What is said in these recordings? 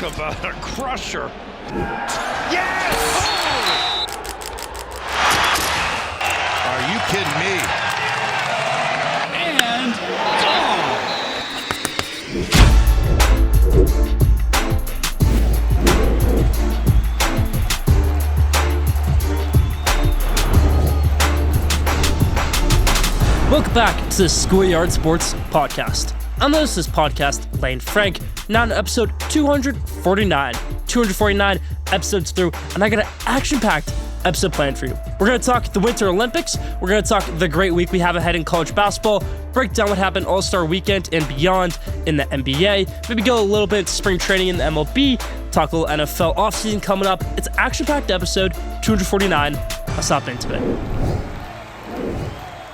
Talk about a crusher. Yes! Oh! Are you kidding me? And gone! Welcome back to the Schoolyard Sports podcast. I'm the host of this podcast, Lane Frank, now in episode 249. 249 episodes through, and I got an action-packed episode planned for you. We're going to talk the Winter Olympics, we're going to talk the great week we have ahead in college basketball, break down what happened All-Star Weekend and beyond in the NBA, maybe go a little bit into spring training in the MLB, talk a little NFL offseason coming up. It's an action-packed episode, 249. Let's hop into it.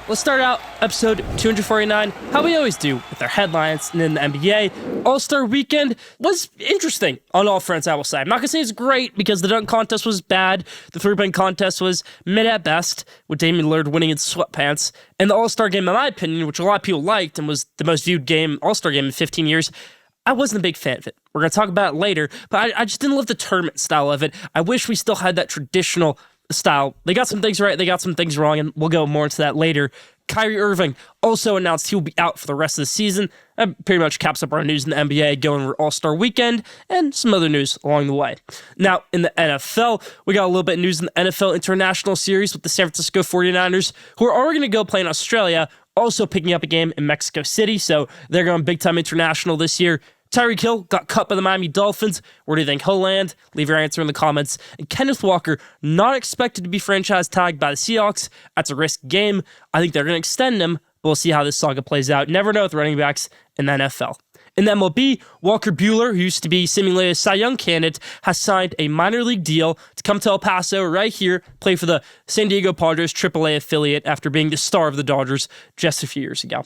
Let's start out episode 249, how we always do, with our headlines. And in the NBA, All-Star Weekend was interesting on all fronts, I will say. I'm not going to say it's great because the dunk contest was bad, the three-point contest was mid at best, with Damian Lillard winning in sweatpants, and the All-Star Game, in my opinion, which a lot of people liked and was the most viewed All-Star Game in 15 years, I wasn't a big fan of it. We're going to talk about it later, but I just didn't love the tournament style of it. I wish we still had that traditional style. They got some things right, they got some things wrong, and we'll go more into that later. Kyrie Irving also announced he will be out for the rest of the season. That pretty much caps up our news in the NBA going over All-Star Weekend and some other news along the way. Now, in the NFL, we got a little bit of news in the NFL International Series with the San Francisco 49ers, who are already going to go play in Australia, also picking up a game in Mexico City, so they're going big-time international this year. Tyreek Hill got cut by the Miami Dolphins. Where do you think he'll land? Leave your answer in the comments. And Kenneth Walker, not expected to be franchise tagged by the Seahawks. That's a risk game. I think they're going to extend him, but we'll see how this saga plays out. Never know with running backs in the NFL. In the MLB, Walker Buehler, who used to be seemingly a Cy Young candidate, has signed a minor league deal to come to El Paso right here, play for the San Diego Padres AAA affiliate after being the star of the Dodgers just a few years ago.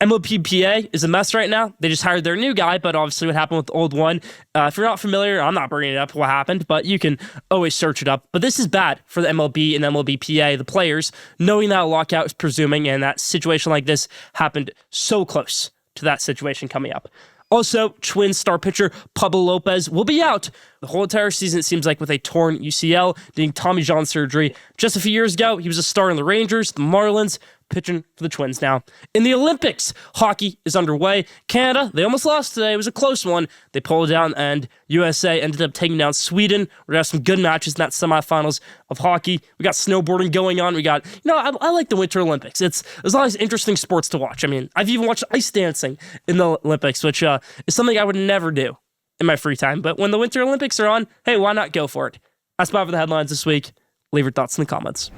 MLBPA is a mess right now. They just hired their new guy, but obviously what happened with the old one, if you're not familiar, I'm not bringing it up what happened, but you can always search it up. But this is bad for the MLB and MLBPA, the players, knowing that a lockout is presuming and that situation like this happened so close to that situation coming up. Also, Twins star pitcher Pablo Lopez will be out the whole entire season, it seems like, with a torn UCL, needing Tommy John surgery. Just a few years ago, he was a star in the Rangers, the Marlins, pitching for the Twins now. In the Olympics, hockey is underway. Canada, they almost lost today. It was a close one. They pulled down, and USA ended up taking down Sweden. We're going to have some good matches in that semifinals of hockey. We got snowboarding going on. We got, I like the Winter Olympics. There's always interesting sports to watch. I mean, I've even watched ice dancing in the Olympics, which is something I would never do in my free time. But when the Winter Olympics are on, hey, why not go for it? That's about for the headlines this week. Leave your thoughts in the comments.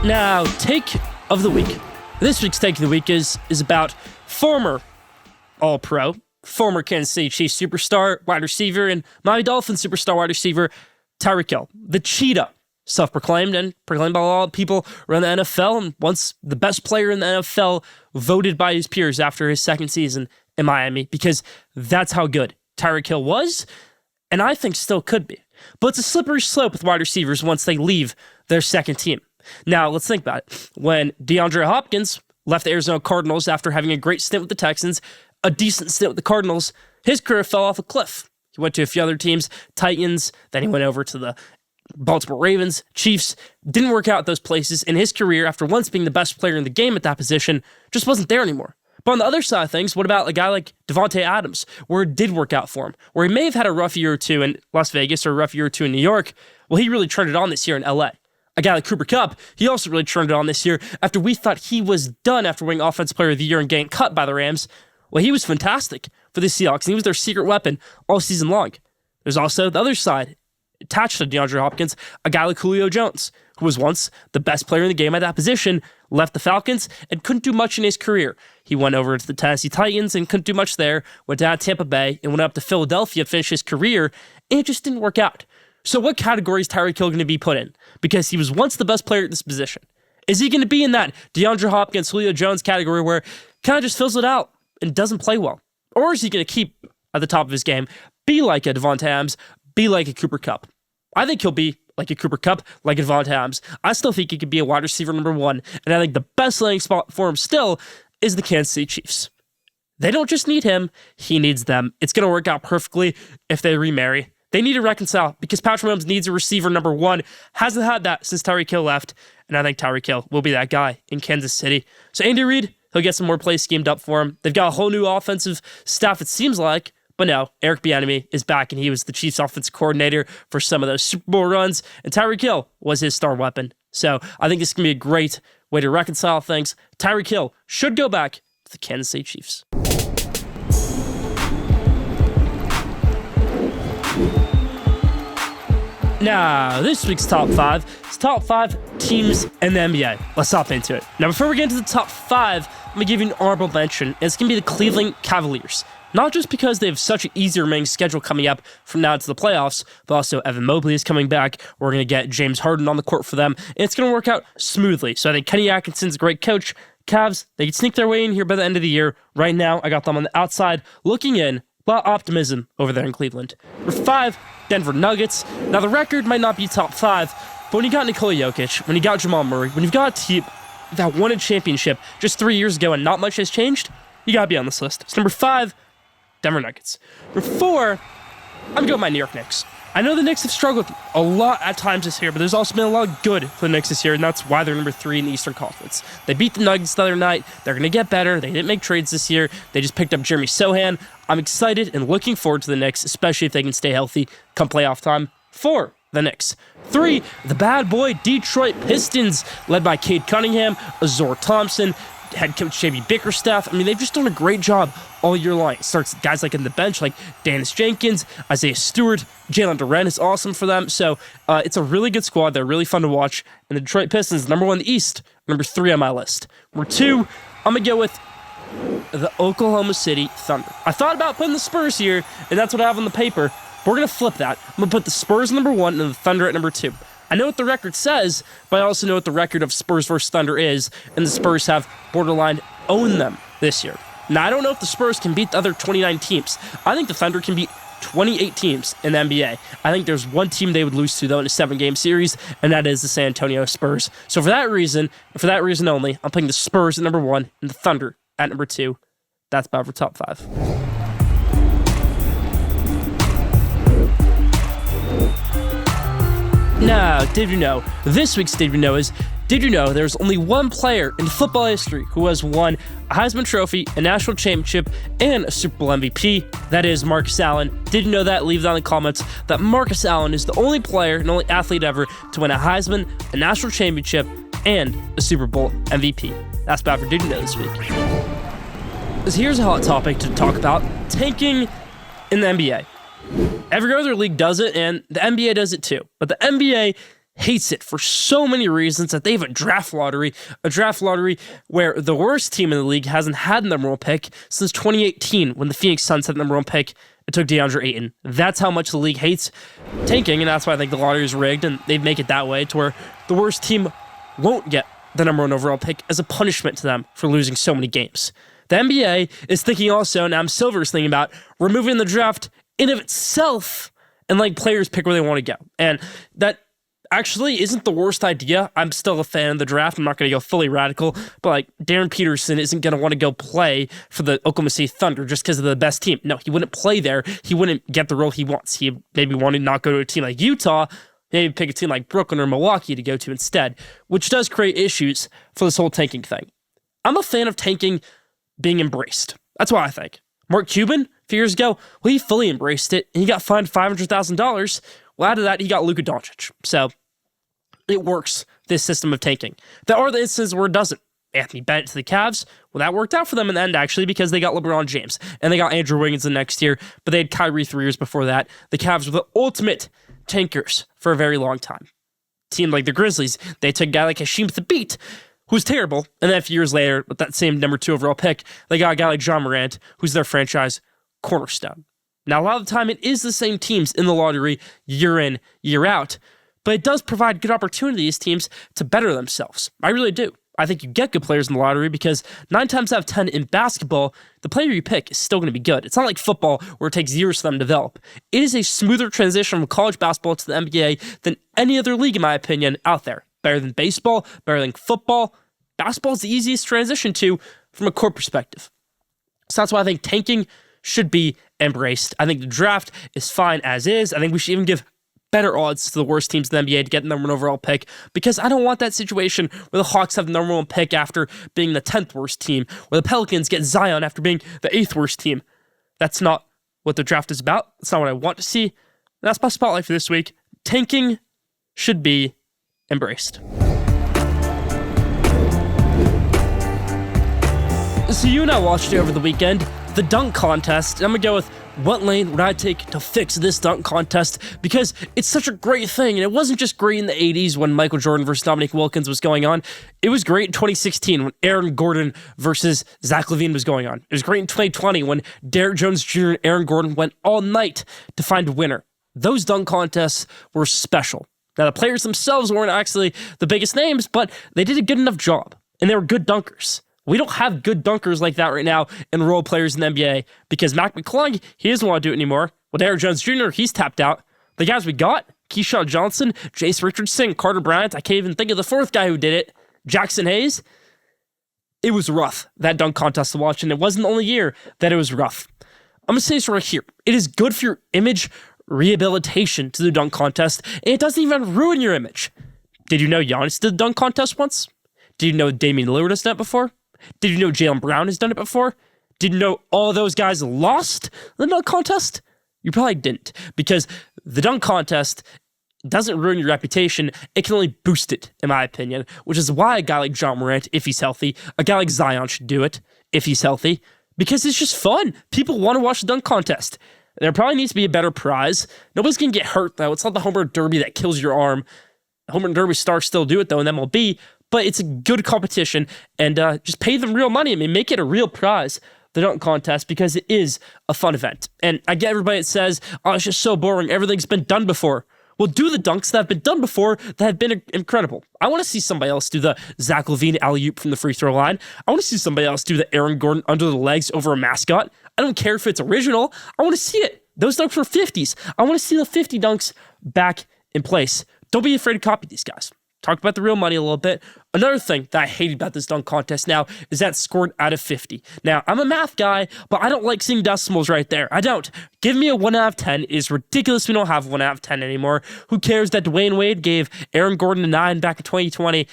Now, take of the week. This week's take of the week is about former All-Pro, former Kansas City Chiefs superstar, wide receiver, and Miami Dolphins superstar wide receiver, Tyreek Hill, the Cheetah, self-proclaimed and proclaimed by a lot of people around the NFL, and once the best player in the NFL, voted by his peers after his second season in Miami, because that's how good Tyreek Hill was, and I think still could be. But it's a slippery slope with wide receivers once they leave their second team. Now, let's think about it. When DeAndre Hopkins left the Arizona Cardinals after having a great stint with the Texans, a decent stint with the Cardinals, his career fell off a cliff. He went to a few other teams, Titans, then he went over to the Baltimore Ravens, Chiefs. Didn't work out at those places, and his career, after once being the best player in the game at that position, just wasn't there anymore. But on the other side of things, what about a guy like Devontae Adams, where it did work out for him, where he may have had a rough year or two in Las Vegas or a rough year or two in New York? Well, he really turned it on this year in LA. A guy like Cooper Kupp, he also really turned it on this year after we thought he was done after winning Offensive Player of the Year and getting cut by the Rams. Well, he was fantastic for the Seahawks, and he was their secret weapon all season long. There's also the other side, attached to DeAndre Hopkins, a guy like Julio Jones, who was once the best player in the game at that position, left the Falcons, and couldn't do much in his career. He went over to the Tennessee Titans and couldn't do much there, went down to Tampa Bay, and went up to Philadelphia to finish his career, and it just didn't work out. So what category is Tyreek Hill going to be put in? Because he was once the best player at this position. Is he going to be in that DeAndre Hopkins, Julio Jones category where kind of just fills it out and doesn't play well? Or is he going to keep at the top of his game, be like a Devontae Adams, be like a Cooper Kupp? I think he'll be like a Cooper Kupp, like a Devontae Adams. I still think he could be a wide receiver number one, and I think the best landing spot for him still is the Kansas City Chiefs. They don't just need him, he needs them. It's going to work out perfectly if they remarry. They need to reconcile because Patrick Mahomes needs a receiver number one. Hasn't had that since Tyreek Hill left, and I think Tyreek Hill will be that guy in Kansas City. So Andy Reid, he'll get some more plays schemed up for him. They've got a whole new offensive staff, it seems like. But no, Eric Bieniemy is back, and he was the Chiefs' offensive coordinator for some of those Super Bowl runs, and Tyreek Hill was his star weapon. So I think this can be a great way to reconcile things. Tyreek Hill should go back to the Kansas City Chiefs. Now, this week's top five is top five teams in the NBA. Let's hop into it. Now, before we get into the top five, I'm going to give you an honorable mention, and it's going to be the Cleveland Cavaliers. Not just because they have such an easy remaining schedule coming up from now to the playoffs, but also Evan Mobley is coming back. We're going to get James Harden on the court for them, and it's going to work out smoothly. So I think Kenny Atkinson's a great coach. Cavs, they can sneak their way in here by the end of the year. Right now, I got them on the outside looking in. A lot of optimism over there in Cleveland. Number five, Denver Nuggets. Now, the record might not be top five, but when you got Nikola Jokic, when you got Jamal Murray, when you've got a team that won a championship just 3 years ago and not much has changed, you got to be on this list. So number five, Denver Nuggets. Number four, I'm going to go with my New York Knicks. I know the Knicks have struggled a lot at times this year, but there's also been a lot of good for the Knicks this year, and that's why they're number three in the Eastern Conference. They beat the Nuggets the other night. They're going to get better. They didn't make trades this year. They just picked up Jeremy Sohan. I'm excited and looking forward to the Knicks, especially if they can stay healthy come playoff time. Four, the Knicks. Three, the bad boy Detroit Pistons, led by Cade Cunningham, Azor Thompson, head coach J.B. Bickerstaff. I mean, they've just done a great job all year long. It starts guys like in the bench, like Dennis Jenkins, Isaiah Stewart, Jalen Duren is awesome for them. So it's a really good squad. They're really fun to watch. And the Detroit Pistons, number one in the East, number three on my list. Number two, I'm going to go with the Oklahoma City Thunder. I thought about putting the Spurs here, and that's what I have on the paper. But we're going to flip that. I'm going to put the Spurs at number one and the Thunder at number two. I know what the record says, but I also know what the record of Spurs versus Thunder is, and the Spurs have borderline owned them this year. Now, I don't know if the Spurs can beat the other 29 teams. I think the Thunder can beat 28 teams in the NBA. I think there's one team they would lose to, though, in a 7-game series, and that is the San Antonio Spurs. So for that reason, and for that reason only, I'm putting the Spurs at number one and the Thunder at number two. That's about for top five. Now, did you know, this week's Did You Know is, did you know there's only one player in football history who has won a Heisman Trophy, a national championship, and a Super Bowl MVP? That is Marcus Allen. Did you know that? Leave that in the comments. That Marcus Allen is the only player and only athlete ever to win a Heisman, a national championship, and a Super Bowl MVP. That's about for Did You Know this week. So here's a hot topic to talk about: tanking in the NBA. Every other league does it, and the NBA does it too. But the NBA hates it for so many reasons that they have a draft lottery where the worst team in the league hasn't had a number one pick since 2018 when the Phoenix Suns had the number one pick. It took DeAndre Ayton. That's how much the league hates tanking, and that's why I think the lottery is rigged, and they make it that way to where the worst team won't get the number one overall pick as a punishment to them for losing so many games. The NBA is thinking also, and Adam Silver is thinking about removing the draft in of itself and like players pick where they want to go. And that actually isn't the worst idea. I'm still a fan of the draft. I'm not going to go fully radical, but like Darren Peterson isn't going to want to go play for the Oklahoma City Thunder just because of the best team. No, he wouldn't play there. He wouldn't get the role he wants. He maybe want to not go to a team like Utah, maybe pick a team like Brooklyn or Milwaukee to go to instead, which does create issues for this whole tanking thing. I'm a fan of tanking being embraced. That's what I think. Mark Cuban, a few years ago, well, he fully embraced it, and he got fined $500,000. Well, out of that, he got Luka Doncic. So it works, this system of tanking. There are the instances where it doesn't. Anthony Bennett to the Cavs, well, that worked out for them in the end, actually, because they got LeBron James, and they got Andrew Wiggins the next year, but they had Kyrie 3 years before that. The Cavs were the ultimate tankers for a very long time. Team like the Grizzlies, they took a guy like Hasheem Thabit, who's terrible, and then a few years later, with that same number 2 overall pick, they got a guy like John Morant, who's their franchise cornerstone. Now, a lot of the time, it is the same teams in the lottery year in, year out, but it does provide good opportunities teams to better themselves. I really do. I think you get good players in the lottery because 9 times out of 10 in basketball, the player you pick is still going to be good. It's not like football where it takes years for them to develop. It is a smoother transition from college basketball to the NBA than any other league, in my opinion, out there. Better than baseball, better than football. Basketball is the easiest transition to from a court perspective. So that's why I think tanking should be embraced. I think the draft is fine as is. I think we should even give better odds to the worst teams in the NBA to get the number 1 overall pick, because I don't want that situation where the Hawks have the number 1 pick after being the 10th worst team, or the Pelicans get Zion after being the 8th worst team. That's not what the draft is about. That's not what I want to see. That's my spotlight for this week. Tanking should be embraced. So you and I watched it over the weekend, the dunk contest, and I'm going to go with what lane would I take to fix this dunk contest, because it's such a great thing, and it wasn't just great in the 80s when Michael Jordan versus Dominique Wilkins was going on. It was great in 2016 when Aaron Gordon versus Zach LaVine was going on. It was great in 2020 when Derrick Jones Jr. and Aaron Gordon went all night to find a winner. Those dunk contests were special. Now, the players themselves weren't actually the biggest names, but they did a good enough job, and they were good dunkers. We don't have good dunkers like that right now in role players in the NBA, because Mac McClung, he doesn't want to do it anymore. With Derrick Jones Jr., he's tapped out. The guys we got, Keyshawn Johnson, Jace Richardson, Carter Bryant, I can't even think of the 4th guy who did it, Jackson Hayes. It was rough, that dunk contest to watch, and it wasn't the only year that it was rough. I'm going to say this right here. It is good for your image rehabilitation to the dunk contest, and it doesn't even ruin your image. Did you know Giannis did the dunk contest once? Did you know Damian Lillard has done it before? Did you know Jaylen Brown has done it before? Did you know all those guys lost the dunk contest? You probably didn't, because the dunk contest doesn't ruin your reputation. It can only boost it, in my opinion, which is why a guy like John Morant, if he's healthy, a guy like Zion should do it if he's healthy, because it's just fun. People want to watch the dunk contest. There probably needs to be a better prize. Nobody's going to get hurt, though. It's not the home run derby that kills your arm. Home run derby stars still do it, though, in MLB, but it's a good competition, and just pay them real money. I mean, make it a real prize, the dunk contest, because it is a fun event. And I get everybody that says, oh, it's just so boring. Everything's been done before. Well, do the dunks that have been done before that have been incredible. I want to see somebody else do the Zach LaVine alley-oop from the free throw line. I want to see somebody else do the Aaron Gordon under the legs over a mascot. I don't care if it's original. I want to see it. Those dunks were 50s. I want to see the 50 dunks back in place. Don't be afraid to copy these guys. Talk about the real money a little bit. Another thing that I hated about this dunk contest now is that scored out of 50. Now, I'm a math guy, but I don't like seeing decimals right there. I don't. Give me a 1 out of 10. It is ridiculous we don't have 1 out of 10 anymore. Who cares that Dwayne Wade gave Aaron Gordon a 9 back in 2020?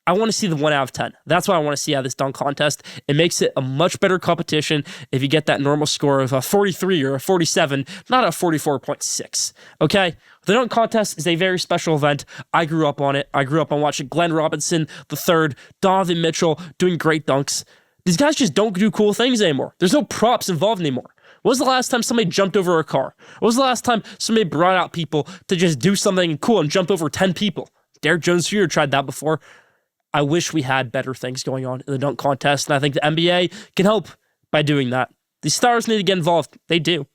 I want to see the 1 out of 10. That's what I want to see out of this dunk contest. It makes it a much better competition if you get that normal score of a 43 or a 47, not a 44.6. Okay? The dunk contest is a very special event. I grew up on it. I grew up on watching Glenn Robinson III, Donovan Mitchell doing great dunks. These guys just don't do cool things anymore. There's no props involved anymore. When was the last time somebody jumped over a car? When was the last time somebody brought out people to just do something cool and jump over 10 people? Derrick Jones Jr. tried that before. I wish we had better things going on in the dunk contest, and I think the NBA can help by doing that. These stars need to get involved. They do.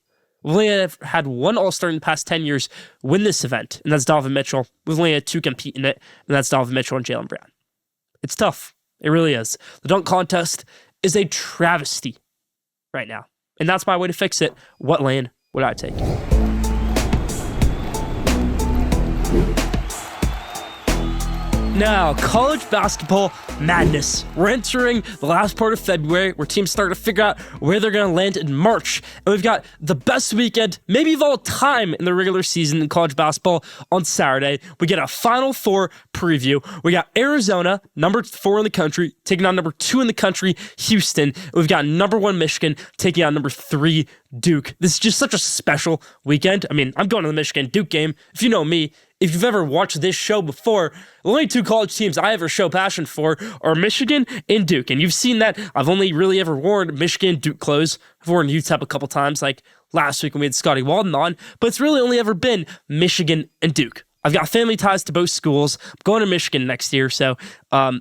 We've only had one All-Star in the past 10 years win this event, and that's Donovan Mitchell. We've only had 2 compete in it, and that's Donovan Mitchell and Jaylen Brown. It's tough. It really is. The dunk contest is a travesty right now, and that's my way to fix it. What lane would I take? Now, college basketball madness. We're entering the last part of February where teams start to figure out where they're going to land in March. And we've got the best weekend, maybe of all time in the regular season in college basketball on Saturday. We get a Final Four preview. We got Arizona, number 4 in the country, taking on number 2 in the country, Houston. And we've got number 1 Michigan taking on number 3 Duke. This is just such a special weekend. I mean, I'm going to the Michigan-Duke game. If you know me, if you've ever watched this show before, the only 2 college teams I ever show passion for are Michigan and Duke. And you've seen that I've only really ever worn Michigan Duke clothes. I've worn UTEP a couple times, like last week when we had Scotty Walden on, but it's really only ever been Michigan and Duke. I've got family ties to both schools. I'm going to Michigan next year, so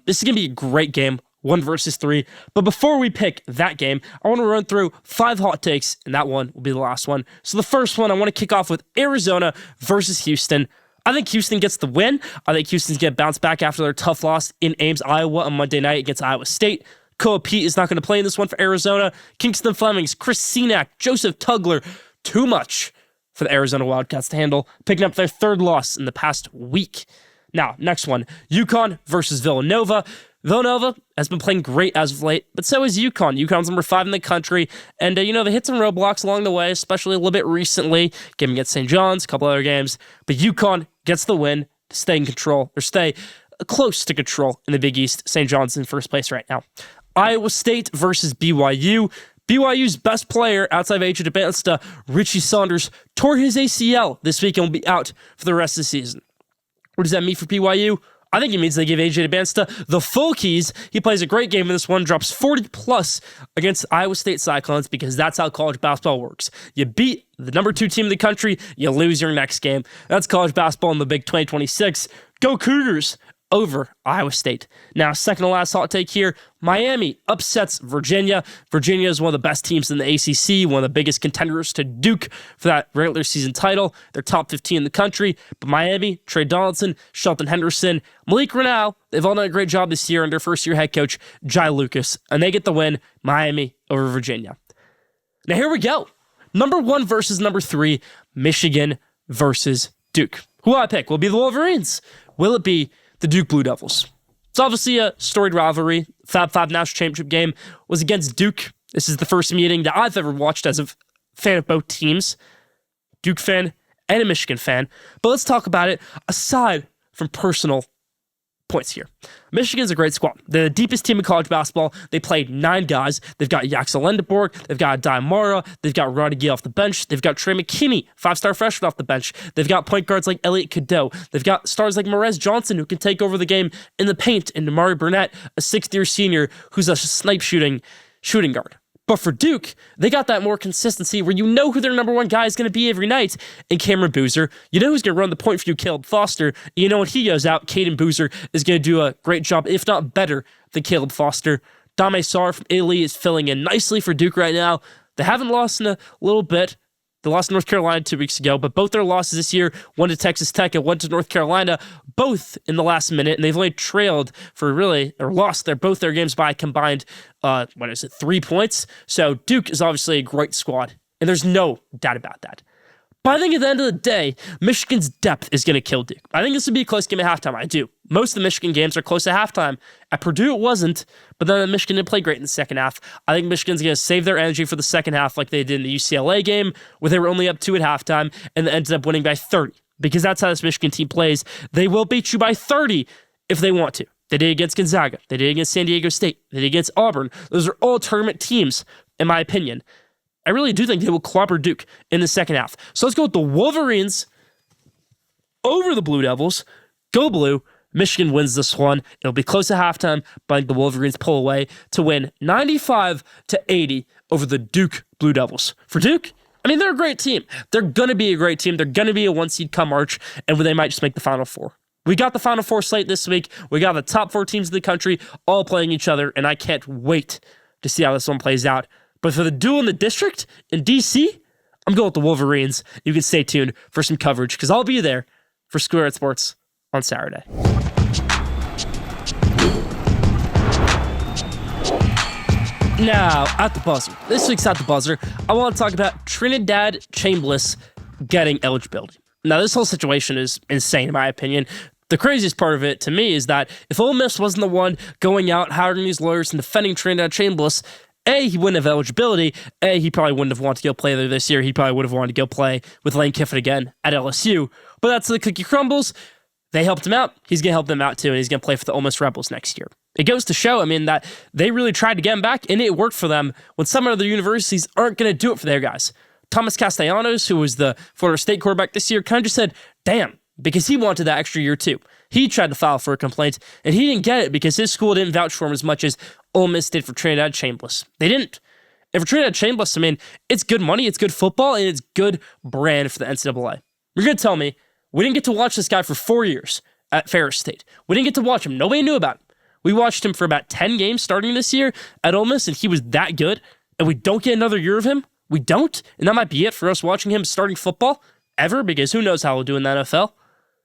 this is going to be a great game, 1 versus 3. But before we pick that game, I want to run through 5 hot takes, and that one will be the last one. So the first one, I want to kick off with Arizona versus Houston. I think Houston gets the win. I think Houston's going to bounce back after their tough loss in Ames, Iowa on Monday night against Iowa State. Koa Pete is not going to play in this one for Arizona. Kingston Flemings, Chris Senack, Joseph Tugler. Too much for the Arizona Wildcats to handle, picking up their 3rd loss in the past week. Now, next one, UConn versus Villanova. Villanova has been playing great as of late, but so is UConn. UConn's number 5 in the country, and they hit some roadblocks along the way, especially a little bit recently, game against St. John's, a couple other games, but UConn gets the win to stay in control, or stay close to control in the Big East. St. John's in first place right now. Iowa State versus BYU. BYU's best player outside of AJ DeBansta, Richie Saunders, tore his ACL this week and will be out for the rest of the season. What does that mean for BYU? I think it means they give AJ DeBansta the full keys. He plays a great game in this one, drops 40+ against Iowa State Cyclones, because that's how college basketball works. You beat the number 2 team in the country, you lose your next game. That's college basketball in the Big 2026. Go Cougars over Iowa State. Now, second to last hot take here, Miami upsets Virginia. Virginia is one of the best teams in the ACC, one of the biggest contenders to Duke for that regular season title. They're top 15 in the country, but Miami, Trey Donaldson, Shelton Henderson, Malik Renau, they've all done a great job this year under first-year head coach Jai Lucas, and they get the win, Miami over Virginia. Now, here we go. Number 1 versus number 3, Michigan versus Duke. Who will I pick? Will it be the Wolverines? Will it be the Duke Blue Devils? It's obviously a storied rivalry. Fab 5 National Championship game was against Duke. This is the first meeting that I've ever watched as a fan of both teams. Duke fan and a Michigan fan. But let's talk about it aside from personal points here. Michigan's a great squad. They're the deepest team in college basketball. They played 9 guys. They've got Yaxel Lendeborg. They've got Adai Mara. They've got Roddy Gay off the bench. They've got Trey McKinney, 5-star freshman off the bench. They've got point guards like Elliot Cadeau. They've got stars like Morez Johnson, who can take over the game in the paint, and Damari Burnett, a 6th-year senior who's a snipe shooting guard. But for Duke, they got that more consistency where you know who their number 1 guy is going to be every night in Cameron Boozer. You know who's going to run the point for you, Caleb Foster. You know when he goes out, Caden Boozer is going to do a great job, if not better, than Caleb Foster. Dame Sarr from Italy is filling in nicely for Duke right now. They haven't lost in a little bit. They lost to North Carolina 2 weeks ago, but both their losses this year, one to Texas Tech and one to North Carolina, both in the last minute, and they've only lost both their games by a combined, 3 points. So Duke is obviously a great squad, and there's no doubt about that. But I think at the end of the day, Michigan's depth is going to kill Duke. I think this would be a close game at halftime. I do. Most of the Michigan games are close at halftime. At Purdue, it wasn't, but then Michigan didn't play great in the second half. I think Michigan's going to save their energy for the second half like they did in the UCLA game, where they were only up 2 at halftime and they ended up winning by 30, because that's how this Michigan team plays. They will beat you by 30 if they want to. They did against Gonzaga. They did against San Diego State. They did against Auburn. Those are all tournament teams, in my opinion. I really do think they will clobber Duke in the second half. So let's go with the Wolverines over the Blue Devils. Go Blue. Michigan wins this one. It'll be close to halftime, but the Wolverines pull away to win 95-80 over the Duke Blue Devils. For Duke, I mean, they're a great team. They're going to be a great team. They're going to be a 1 seed come March, and they might just make the Final Four. We got the Final Four slate this week. We got the top 4 teams in the country all playing each other, and I can't wait to see how this one plays out. But for the duel in the district in D.C., I'm going with the Wolverines. You can stay tuned for some coverage, because I'll be there for Schoolyard Sports on Saturday. Now, at the buzzer. This week's at the buzzer, I want to talk about Trinidad Chambliss getting eligibility. Now, this whole situation is insane, in my opinion. The craziest part of it, to me, is that if Ole Miss wasn't the one going out, hiring these lawyers and defending Trinidad Chambliss, A, he wouldn't have eligibility. A, he probably wouldn't have wanted to go play there this year. He probably would have wanted to go play with Lane Kiffin again at LSU. But that's the cookie crumbles. They helped him out. He's going to help them out too, and he's going to play for the Ole Miss Rebels next year. It goes to show, that they really tried to get him back, and it worked for them when some other universities aren't going to do it for their guys. Thomas Castellanos, who was the Florida State quarterback this year, kind of just said, damn, because he wanted that extra year too. He tried to file for a complaint, and he didn't get it because his school didn't vouch for him as much as Ole Miss did for Trinidad Chambliss. They didn't. And for Trinidad Chambliss, it's good money, it's good football, and it's good brand for the NCAA. You're going to tell me we didn't get to watch this guy for 4 years at Ferris State. We didn't get to watch him. Nobody knew about him. We watched him for about 10 games starting this year at Ole Miss, and he was that good, and we don't get another year of him? We don't? And that might be it for us watching him starting football ever, because who knows how he'll do in the NFL?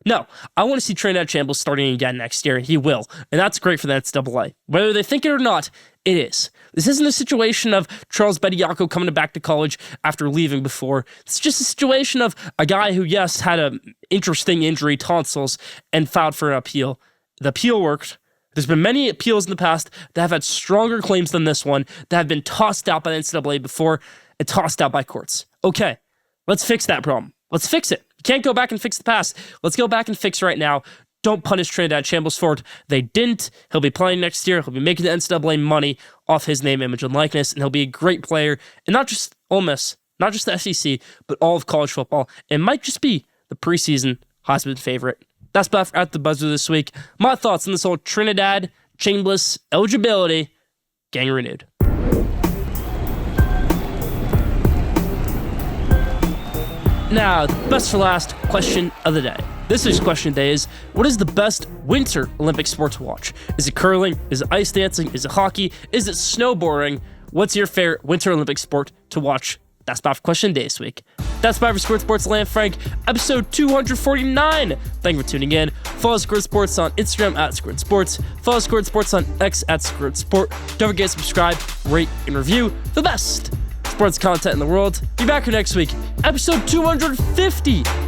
No, I want to see Trinidad Chambliss starting again next year, and he will. And that's great for the NCAA. Whether they think it or not, it is. This isn't a situation of Charles Bediako coming back to college after leaving before. It's just a situation of a guy who, yes, had an interesting injury, tonsils, and filed for an appeal. The appeal worked. There's been many appeals in the past that have had stronger claims than this one that have been tossed out by the NCAA before and tossed out by courts. Okay, let's fix that problem. Let's fix it. You can't go back and fix the past. Let's go back and fix right now. Don't punish Trinidad Chambliss for it. They didn't. He'll be playing next year. He'll be making the NCAA money off his name, image, and likeness, and he'll be a great player. And not just Ole Miss, not just the SEC, but all of college football. It might just be the preseason Heisman favorite. That's about at the buzzer this week. My thoughts on this whole Trinidad Chambliss eligibility getting renewed. Now, best for last question of the day. This week's question of the day is, what is the best winter Olympic sport to watch? Is it curling? Is it ice dancing? Is it hockey? Is it snowboarding? What's your favorite winter Olympic sport to watch? That's about for question of the day this week. That's about for Schoolyard Sports Land Frank, episode 249. Thank you for tuning in. Follow Schoolyard Sports on Instagram at Schoolyard Sports. Follow Schoolyard Sports on X at Schoolyard Sport. Don't forget to subscribe, rate, and review the best sports content in the world. Be back here next week, episode 250.